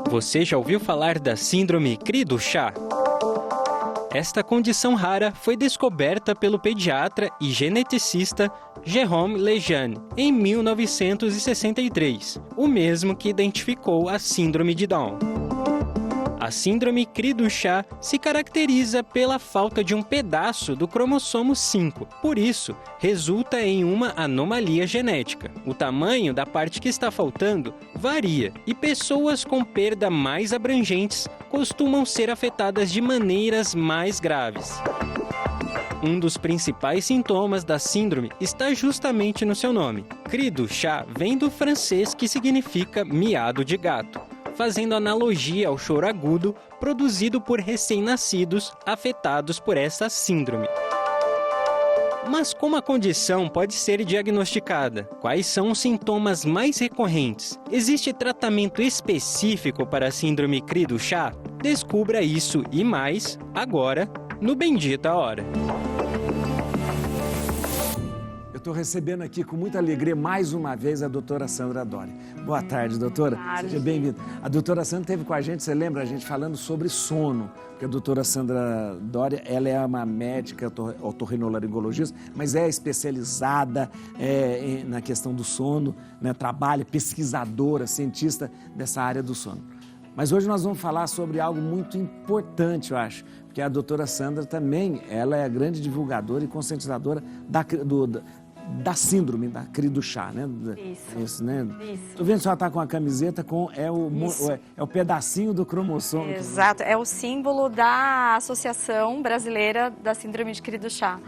Você já ouviu falar da síndrome Cri-du-Chat? Esta condição rara foi descoberta pelo pediatra e geneticista Jérôme Lejeune em 1963, o mesmo que identificou a síndrome de Down. A síndrome Cri-du-Chat se caracteriza pela falta de um pedaço do cromossomo 5, por isso, resulta em uma anomalia genética. O tamanho da parte que está faltando varia e pessoas com perda mais abrangentes costumam ser afetadas de maneiras mais graves. Um dos principais sintomas da síndrome está justamente no seu nome. Cri-du-Chat vem do francês que significa miado de gato, fazendo analogia ao choro agudo produzido por recém-nascidos afetados por essa síndrome. Mas como a condição pode ser diagnosticada? Quais são os sintomas mais recorrentes? Existe tratamento específico para a síndrome Cri-du-Chat? Descubra isso e mais agora no Bendita Hora. Estou recebendo aqui com muita alegria mais uma vez a doutora Sandra Doria. Boa tarde, doutora. Boa tarde. Seja bem-vinda. A doutora Sandra esteve com a gente, você lembra a gente falando sobre sono, porque a doutora Sandra Doria, ela é uma médica otorrinolaringologista, mas é especializada na questão do sono, né? Trabalha, pesquisadora, cientista dessa área do sono. Mas hoje nós vamos falar sobre algo muito importante, eu acho, porque a doutora Sandra também, ela é a grande divulgadora e conscientizadora da síndrome da Cri-du-Chat, né? Isso, né? Isso. Tô vendo que a senhora tá com a camiseta com o pedacinho do cromossomo. Exato, é o símbolo da Associação Brasileira da Síndrome de Cri-du-Chat.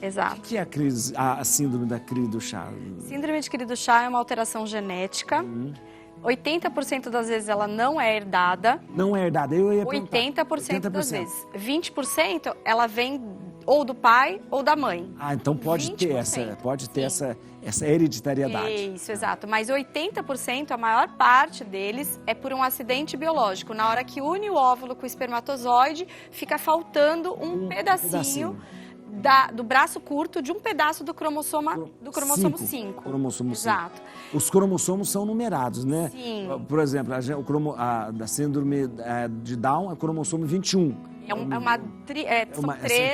Exato. O que é a síndrome da Cri-du-Chat? Síndrome de Cri-du-Chat é uma alteração genética. 80% das vezes ela não é herdada. Não é herdada, eu ia perguntar. 80% das vezes. 20% ela vem ou do pai ou da mãe. Ah, então pode ter essa hereditariedade. Isso, exato. Mas 80%, a maior parte deles, é por um acidente biológico. Na hora que une o óvulo com o espermatozoide, fica faltando um pedacinho. Do braço curto de um pedaço do cromossomo 5. Cromossomo 5. Exato. Os cromossomos são numerados, né? Sim. Por exemplo, da síndrome de Down é cromossomo 21. São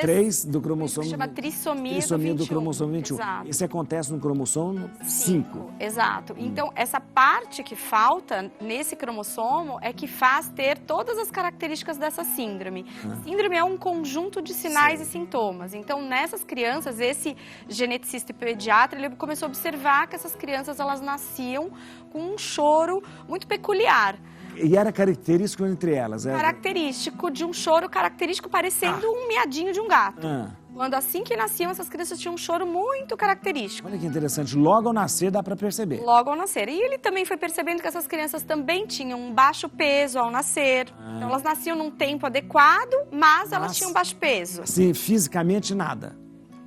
três do cromossomo... Chama trissomia do cromossomo 21. Exato. Isso acontece no cromossomo 5. Exato. Então, essa parte que falta nesse cromossomo é que faz ter todas as características dessa síndrome. Síndrome é um conjunto de sinais e sintomas. Então, nessas crianças, esse geneticista e pediatra, ele começou a observar que essas crianças, elas nasciam com um choro muito peculiar. E era característico entre elas? Característico, de um choro característico, parecendo um miadinho de um gato. Quando assim que nasciam, essas crianças tinham um choro muito característico. Olha que interessante, logo ao nascer dá para perceber. Logo ao nascer. E ele também foi percebendo que essas crianças também tinham um baixo peso ao nascer. Então elas nasciam num tempo adequado, mas elas tinham baixo peso. Assim, fisicamente nada.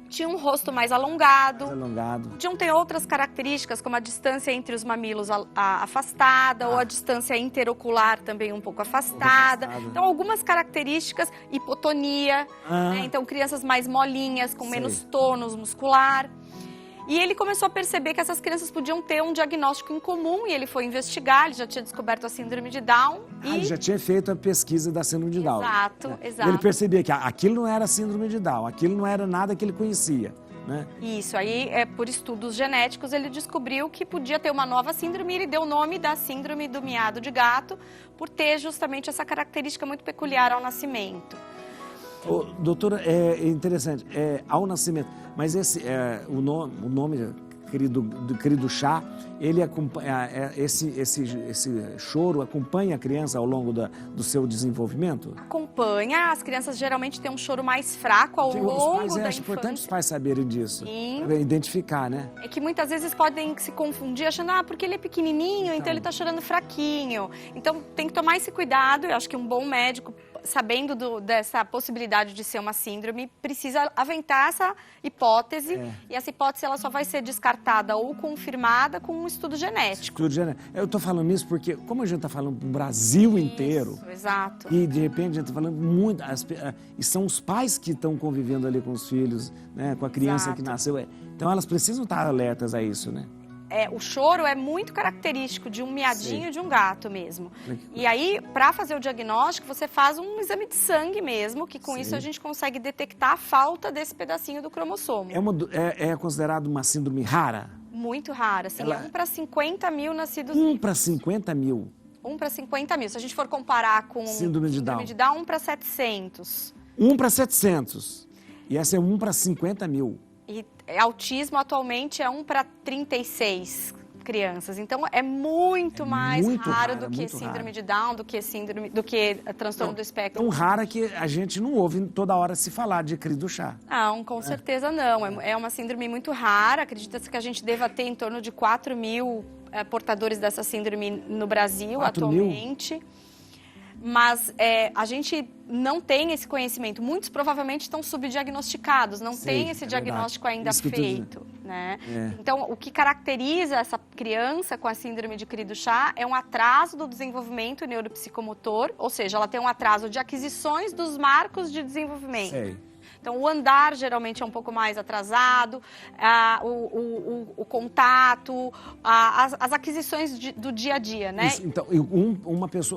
Tinha um rosto mais alongado. Podiam ter outras características, como a distância entre os mamilos afastada, ou a distância interocular também um pouco afastada. Então, algumas características, hipotonia, né? Então, crianças mais molinhas, com menos tônus muscular. E ele começou a perceber que essas crianças podiam ter um diagnóstico em comum, e ele foi investigar, ele já tinha descoberto a síndrome de Down. Ele já tinha feito a pesquisa da síndrome de Down. Exato. Ele percebia que aquilo não era síndrome de Down, aquilo não era nada que ele conhecia, né? Isso, aí por estudos genéticos ele descobriu que podia ter uma nova síndrome, e ele deu o nome da síndrome do miado de gato, por ter justamente essa característica muito peculiar ao nascimento. Doutora, é interessante, ao nascimento, mas o nome Cri-du-Chat, ele acompanha, esse choro acompanha a criança ao longo do seu desenvolvimento? Acompanha, as crianças geralmente têm um choro mais fraco ao longo da infância. Acho importante os pais saberem disso, identificar, né? É que muitas vezes podem se confundir achando, porque ele é pequenininho, então ele está chorando fraquinho. Então tem que tomar esse cuidado, eu acho que um bom médico, sabendo dessa possibilidade de ser uma síndrome, precisa aventar essa hipótese, e essa hipótese ela só vai ser descartada ou confirmada com um estudo genético. Eu estou falando isso porque, como a gente está falando para o Brasil inteiro, exato. E de repente a gente está falando muito, e são os pais que estão convivendo ali com os filhos, né, com a criança que nasceu, então elas precisam estar alertas a isso, né? o choro é muito característico de um miadinho de um gato mesmo. E aí, para fazer o diagnóstico, você faz um exame de sangue mesmo, que com isso a gente consegue detectar a falta desse pedacinho do cromossomo. É considerado uma síndrome rara? Muito rara, assim, é 1 para 50 mil nascidos. 1 para 50 mil? 1 para 50 mil. Se a gente for comparar com síndrome de Down, 1 para 700. 1 para 700. E essa é 1 para 50 mil. E autismo atualmente é 1 para 36 crianças. Então é muito mais raro do que síndrome de Down, do que transtorno do espectro. Tão rara que a gente não ouve toda hora se falar de cri do chá. Não, com certeza não. É uma síndrome muito rara. Acredita-se que a gente deva ter em torno de 4 mil portadores dessa síndrome no Brasil atualmente. Mas a gente não tem esse conhecimento. Muitos provavelmente estão subdiagnosticados, não tem esse diagnóstico ainda feito. Né? Então, o que caracteriza essa criança com a síndrome de cri do chá é um atraso do desenvolvimento neuropsicomotor, ou seja, ela tem um atraso de aquisições dos marcos de desenvolvimento. Então, o andar geralmente é um pouco mais atrasado, o contato, as aquisições do dia a dia, né? Isso, então,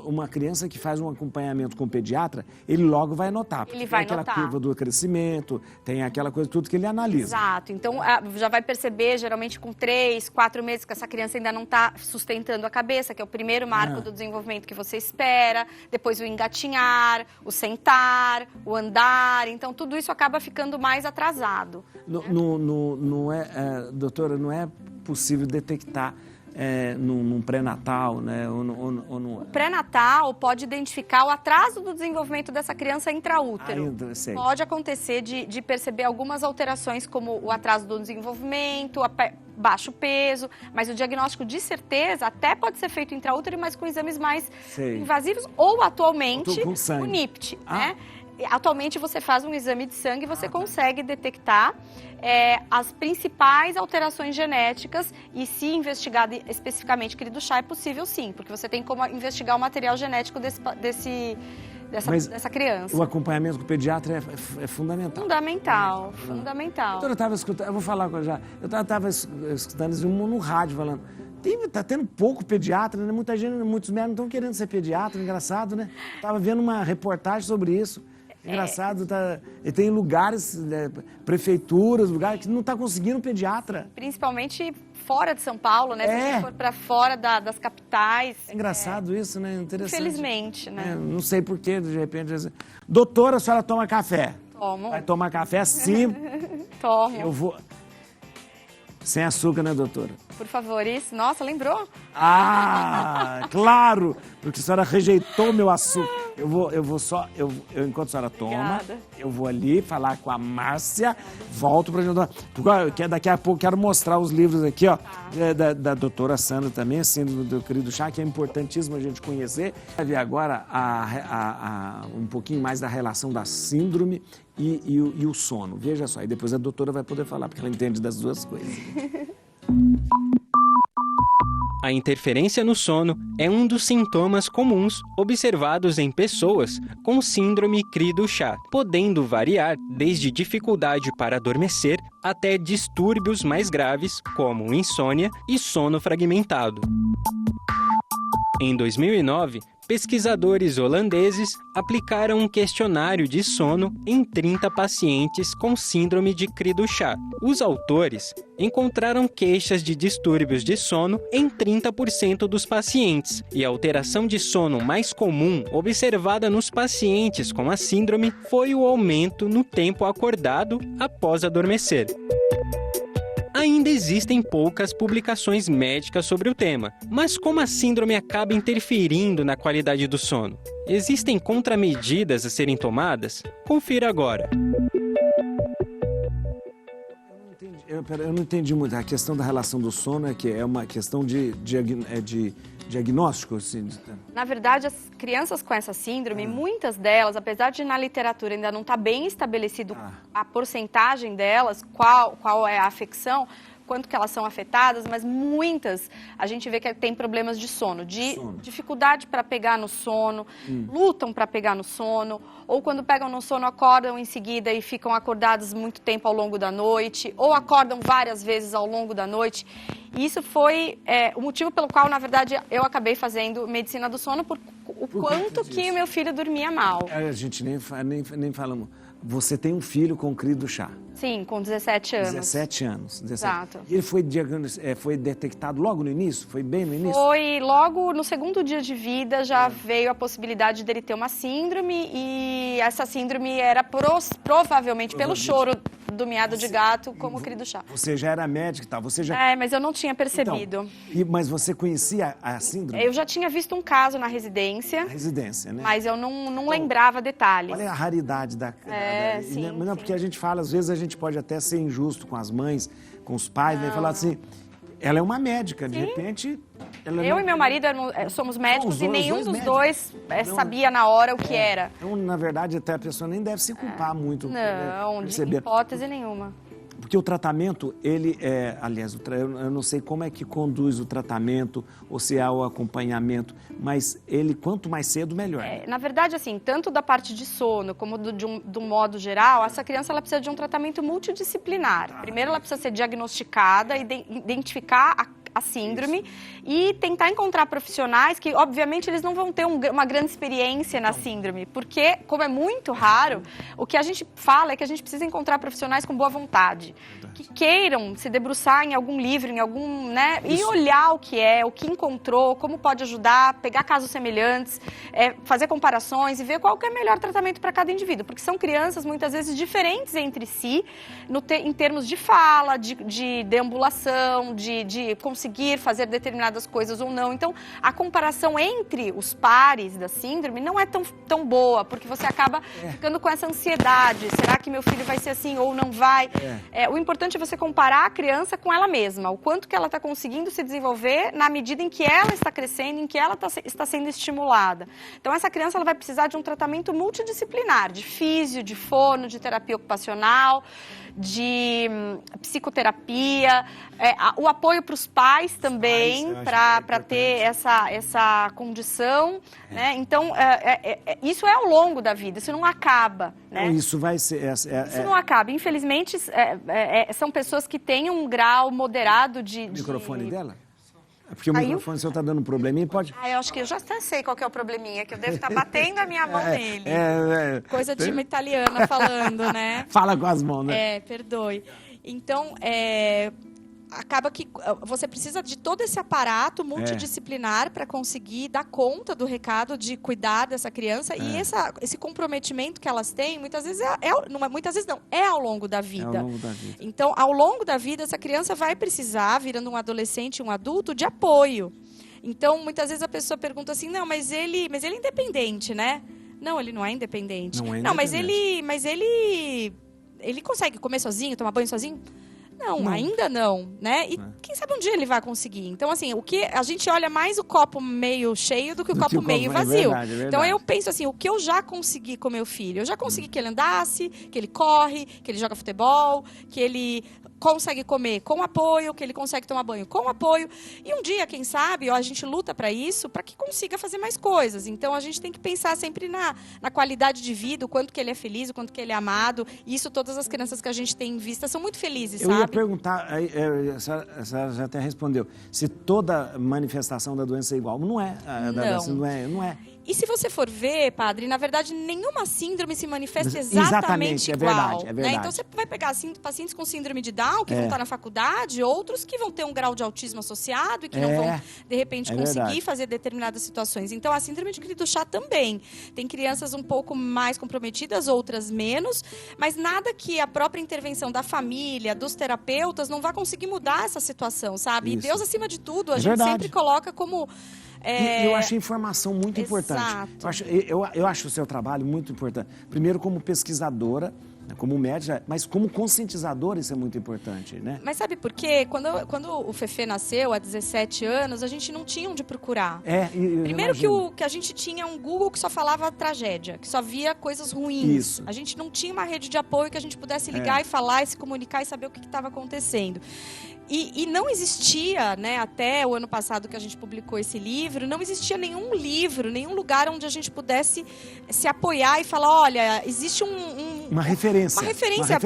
uma criança que faz um acompanhamento com o pediatra, ele logo vai notar. Ele vai notar. Tem aquela curva do crescimento, tem aquela coisa, tudo que ele analisa. Exato. Então, já vai perceber, geralmente com 3, 4 meses, que essa criança ainda não está sustentando a cabeça, que é o primeiro marco do desenvolvimento que você espera. Depois o engatinhar, o sentar, o andar. Então, tudo isso acaba ficando mais atrasado. Doutora, não é possível detectar num pré-natal, né? O pré-natal pode identificar o atraso do desenvolvimento dessa criança intraútero. Pode acontecer de perceber algumas alterações, como o atraso do desenvolvimento, baixo peso, mas o diagnóstico de certeza até pode ser feito intraútero, mas com exames mais invasivos, ou atualmente o NIPT, né? Atualmente você faz um exame de sangue e você consegue detectar as principais alterações genéticas, e se investigado especificamente cri do chá é possível sim, porque você tem como investigar o material genético dessa criança. O acompanhamento com o pediatra é fundamental. Fundamental. Doutora, eu estava escutando, eu vou falar já, eu estava escutando isso no rádio falando, tá tendo pouco pediatra, né? Muitos médicos não estão querendo ser pediatra, engraçado, né? Estava vendo uma reportagem sobre isso. Engraçado, tem lugares, prefeituras, lugares que não está conseguindo pediatra. Principalmente fora de São Paulo, né? Se a gente for para fora das capitais. É engraçado isso, né? Interessante. Infelizmente, né? Não sei porquê, de repente. Doutora, a senhora toma café? Tomo. Vai tomar café sim? Tomo. Eu vou... Sem açúcar, né, doutora? Por favor, isso. Nossa, lembrou? Claro! Porque a senhora rejeitou meu açúcar. Enquanto a senhora toma, eu vou ali falar com a Márcia, volto pra gente. Porque daqui a pouco quero mostrar os livros aqui, ó, da doutora Sandra também, síndrome do cri do chá, que é importantíssimo a gente conhecer. Vai ver agora um pouquinho mais da relação da síndrome e o sono. Veja só, e depois a doutora vai poder falar, porque ela entende das duas coisas. A interferência no sono é um dos sintomas comuns observados em pessoas com síndrome cri do chá, podendo variar desde dificuldade para adormecer até distúrbios mais graves, como insônia e sono fragmentado. Em 2009, pesquisadores holandeses aplicaram um questionário de sono em 30 pacientes com síndrome de cri do chá. Os autores encontraram queixas de distúrbios de sono em 30% dos pacientes, e a alteração de sono mais comum observada nos pacientes com a síndrome foi o aumento no tempo acordado após adormecer. Ainda existem poucas publicações médicas sobre o tema, mas como a síndrome acaba interferindo na qualidade do sono? Existem contramedidas a serem tomadas? Confira agora. Eu não entendi muito. A questão da relação do sono é uma questão de diagnóstico? Assim. Na verdade, as crianças com essa síndrome, muitas delas, apesar de na literatura ainda não estar bem estabelecido a porcentagem delas, qual é a afecção, quanto que elas são afetadas, mas muitas a gente vê que tem problemas de sono, dificuldade para pegar no sono, lutam para pegar no sono, ou quando pegam no sono acordam em seguida e ficam acordados muito tempo ao longo da noite, ou acordam várias vezes ao longo da noite. E isso foi o motivo pelo qual, na verdade, eu acabei fazendo medicina do sono, por quanto que o meu filho dormia mal. A gente nem falamos. Você tem um filho com crise do chá. Sim, com 17 anos. 17 anos. 17. Exato. E ele foi detectado logo no início? Foi bem no início? Foi logo no segundo dia de vida, já veio a possibilidade dele ter uma síndrome, e essa síndrome era provavelmente pelo choro do miado de gato, como crise do chá. Você já era médica e tal, você já... mas eu não tinha percebido. Então, mas você conhecia a síndrome? Eu já tinha visto um caso na residência. Na residência, né? Mas eu não lembrava detalhes. Olha a raridade da... sim, não, porque a gente fala, às vezes a gente pode até ser injusto com as mães, com os pais, né? E falar assim, ela é uma médica, de repente... Eu e meu marido somos médicos e nenhum dos dois sabia na hora o que era. Então, na verdade, até a pessoa nem deve se culpar muito. Não, de hipótese nenhuma. Porque o tratamento, ele aliás, eu não sei como é que conduz o tratamento, ou se há o acompanhamento, mas ele, quanto mais cedo, melhor. Na verdade, assim, tanto da parte de sono, como do modo geral, essa criança ela precisa de um tratamento multidisciplinar. Primeiro, ela precisa ser diagnosticada, identificar a síndrome e tentar encontrar profissionais que, obviamente, eles não vão ter uma grande experiência na síndrome, porque, como é muito raro, o que a gente fala é que a gente precisa encontrar profissionais com boa vontade, que queiram se debruçar em algum livro, em algum, né, e olhar o que encontrou, como pode ajudar, pegar casos semelhantes, fazer comparações e ver qual que é o melhor tratamento para cada indivíduo, porque são crianças, muitas vezes, diferentes entre si, em termos de fala, de deambulação, de conseguir fazer determinadas coisas ou não. Então, a comparação entre os pares da síndrome não é tão boa, porque você acaba ficando com essa ansiedade. Será que meu filho vai ser assim ou não vai? O importante é você comparar a criança com ela mesma, o quanto que ela está conseguindo se desenvolver na medida em que ela está crescendo, em que ela está sendo estimulada. Então, essa criança ela vai precisar de um tratamento multidisciplinar, de físio, de fono, de terapia ocupacional, de psicoterapia, o apoio para os pais também, para ter essa condição, né? Então, isso é ao longo da vida, isso não acaba, né? Então, isso vai ser... Isso não acaba. Infelizmente, são pessoas que têm um grau moderado de... O microfone dela? Porque o microfone, se eu tá dando um probleminha, pode... eu acho que eu já até sei qual que é o probleminha, que eu devo estar batendo a minha mão nele. Coisa de uma italiana falando, né? Fala com as mãos, né? Perdoe. Então, acaba que você precisa de todo esse aparato multidisciplinar para conseguir dar conta do recado de cuidar dessa criança. E esse comprometimento que elas têm, muitas vezes é ao longo da vida. É ao longo da vida. Então, ao longo da vida, essa criança vai precisar, virando um adolescente, um adulto, de apoio. Então, muitas vezes a pessoa pergunta assim, não, mas ele é independente, né? Não, ele não é independente. Não, mas ele consegue comer sozinho, tomar banho sozinho? Não, ainda não, né? E quem sabe um dia ele vai conseguir. Então, assim, a gente olha mais o copo meio cheio do que o copo meio vazio. É verdade. Então, eu penso assim, o que eu já consegui com meu filho? Eu já consegui que ele andasse, que ele corre, que ele joga futebol, que ele consegue comer com apoio, que ele consegue tomar banho com apoio. E um dia, quem sabe, a gente luta para isso, para que consiga fazer mais coisas. Então, a gente tem que pensar sempre na qualidade de vida, o quanto que ele é feliz, o quanto que ele é amado. E isso todas as crianças que a gente tem em vista são muito felizes, sabe? Eu ia perguntar, a senhora já até respondeu, se toda manifestação da doença é igual. Não é. Não é. E se você for ver, padre, na verdade, nenhuma síndrome se manifesta exatamente igual. É verdade. Né? Então, você vai pegar pacientes com síndrome de Down, que vão estar na faculdade, outros que vão ter um grau de autismo associado e que não vão, de repente, conseguir fazer determinadas situações. Então, a síndrome de crise do chá também. Tem crianças um pouco mais comprometidas, outras menos, mas nada que a própria intervenção da família, dos terapeutas, não vai conseguir mudar essa situação, sabe? Isso. E Deus, acima de tudo, a gente sempre coloca como... Eu acho a informação muito importante. Eu acho o seu trabalho muito importante. Primeiro, como pesquisadora, Como médica, mas como conscientizadora isso é muito importante, né? Mas sabe por quê? Quando o Fefe nasceu, há 17 anos, a gente não tinha onde procurar. Primeiro que a gente tinha um Google que só falava tragédia, que só via coisas ruins. Isso. A gente não tinha uma rede de apoio que a gente pudesse ligar e falar, e se comunicar e saber o que estava acontecendo. E não existia, né, até o ano passado que a gente publicou esse livro, não existia nenhum livro, nenhum lugar onde a gente pudesse se apoiar e falar, olha, existe uma referência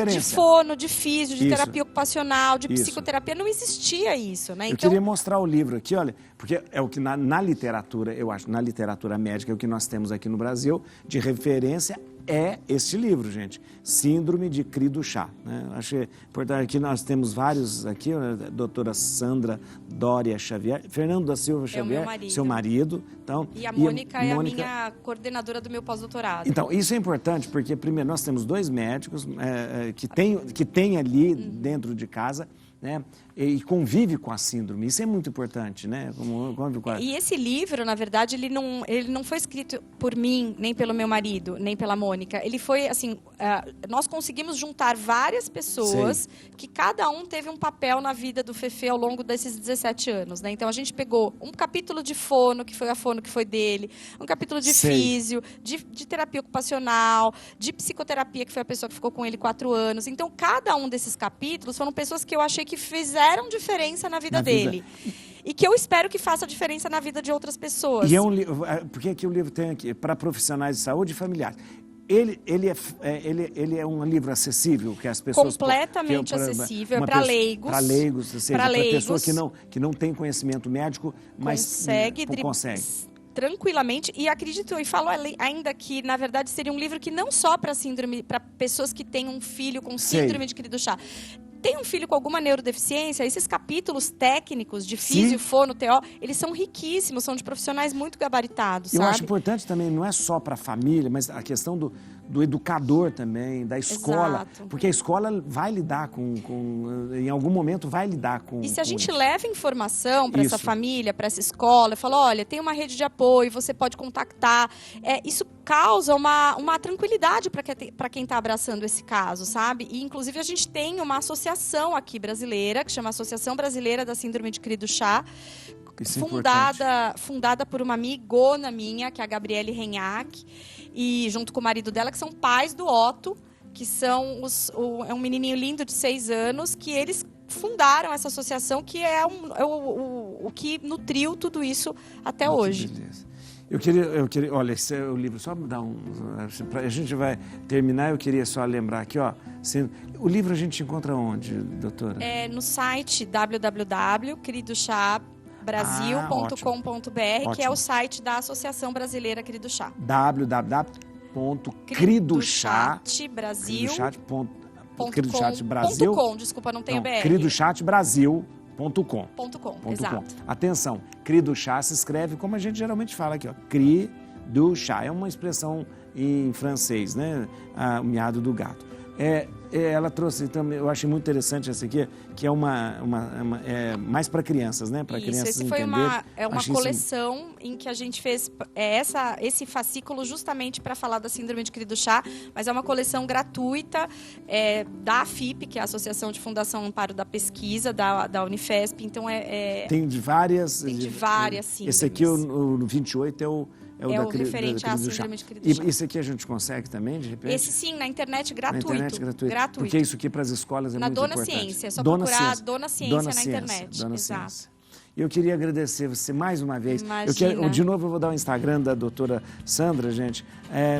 de fono, de físio, de terapia ocupacional, de psicoterapia. Não existia isso, né? Eu queria mostrar o livro aqui, olha, porque é o que na literatura, eu acho, na literatura médica, é o que nós temos aqui no Brasil, de referência é este livro, gente. Síndrome de Cri-du-Chat, né? Acho importante, aqui nós temos vários, aqui, a doutora Sandra Dória Xavier, Fernando da Silva Xavier, seu marido. Então, e a Mônica é a minha coordenadora do meu pós-doutorado. Então, isso é importante, porque primeiro nós temos 2 médicos que tem ali dentro de casa, né, e convive com a síndrome. Isso é muito importante, né? E esse livro, na verdade, ele não foi escrito por mim, nem pelo meu marido, nem pela Mônica. Ele foi, assim, nós conseguimos juntar várias pessoas que cada um teve um papel na vida do Fefe ao longo desses 17 anos, né? Então, a gente pegou um capítulo de fono, que foi a fono que foi dele, um capítulo de físio, de terapia ocupacional, de psicoterapia, que foi a pessoa que ficou com ele 4 anos. Então, cada um desses capítulos foram pessoas que eu achei que fizeram diferença na vida dele. E que eu espero que faça diferença na vida de outras pessoas. E é um livro, porque aqui o livro tem aqui para profissionais de saúde e familiares. Ele é um livro acessível, que as pessoas... Completamente acessível, é para leigos. Para leigos, ou seja, para pessoa que não tem conhecimento médico, mas consegue. Tranquilamente, e acredito e falo ainda que, na verdade, seria um livro que não só para pessoas que têm um filho com síndrome de Cri-du-Chat. Tem um filho com alguma neurodeficiência, esses capítulos técnicos de físio, fono, TO, eles são riquíssimos, são de profissionais muito gabaritados, Eu acho importante também, não é só para a família, mas a questão do educador também, da escola. Exato. Porque a escola vai lidar em algum momento vai lidar com... E se a gente leva informação para essa família, para essa escola, fala, olha, tem uma rede de apoio, você pode contactar, isso causa uma tranquilidade para quem está abraçando esse caso, sabe? E, inclusive, a gente tem uma associação aqui brasileira, que chama Associação Brasileira da Síndrome de Cri-du-Chat, fundada por uma amigona minha, que é a Gabriele Renhac, e junto com o marido dela, que são pais do Otto, que são é um menininho lindo de 6 anos, que eles fundaram essa associação, que é o que nutriu tudo isso até hoje. Beleza. Eu queria, olha, esse é o livro, só dar a gente vai terminar, eu queria só lembrar aqui, ó, o livro a gente encontra onde, doutora? No site www.cri-du-chat-brasil.com.br, que é o site da Associação Brasileira Cri-du-Chat. www.cri-du-chat.com, desculpa, não tem BR. cri-du-chat-brasil.com. Exato. Atenção, Cri-du-Chat se escreve como a gente geralmente fala aqui, ó, Cri-du-Chat. É uma expressão em francês, né? O miado do gato. Ela trouxe também, eu achei muito interessante essa aqui, que é mais para crianças, né? Para crianças entenderem. Uma coleção em que a gente fez esse fascículo justamente para falar da síndrome de Cri-du-Chat, mas é uma coleção gratuita da AFIP, que é a Associação de Fundação Amparo da Pesquisa, da Unifesp. Então tem de várias. Tem de várias síndromes. Esse aqui, o 28, é o referente à síndrome de Cri-du-Chat. E esse aqui a gente consegue também, de repente? Esse sim, na internet gratuito. Na internet gratuito. Porque isso aqui para as escolas é muito importante. Na Dona Ciência, é só procurar Dona Ciência na internet. Dona Exato. Ciência. E eu queria agradecer você mais uma vez. Imagina. De novo eu vou dar o Instagram da doutora Sandra, gente.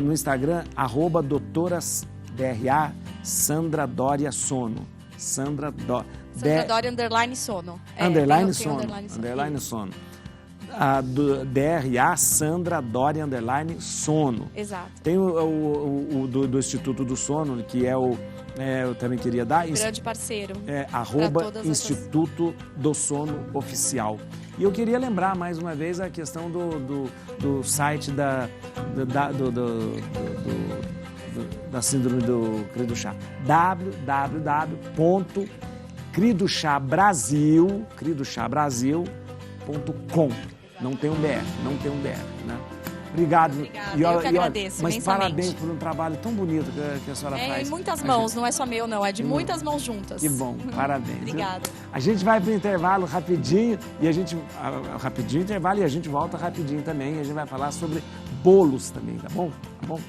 No Instagram, @doutora DRA Sandra Dória Sono. Sandra Dória _sono. Underline sono. A do DRA Sandra Dória _sono. Exato. Tem o do Instituto do Sono, que eu também queria dar. Grande parceiro. Instituto do Sono Oficial. E eu queria lembrar mais uma vez a questão do site da síndrome do Cri-du-Chat. www.cri-du-chat-brasil.com. Não tem um BR, né? Obrigado. Obrigada, eu que agradeço, mas imensamente. parabéns por um trabalho tão bonito que a senhora faz. É em muitas mãos, não é só meu, não. É de muitas mãos juntas. Que bom, parabéns. Obrigada. A gente vai para o intervalo rapidinho e a gente volta rapidinho também. A gente vai falar sobre bolos também, tá bom? Tá bom?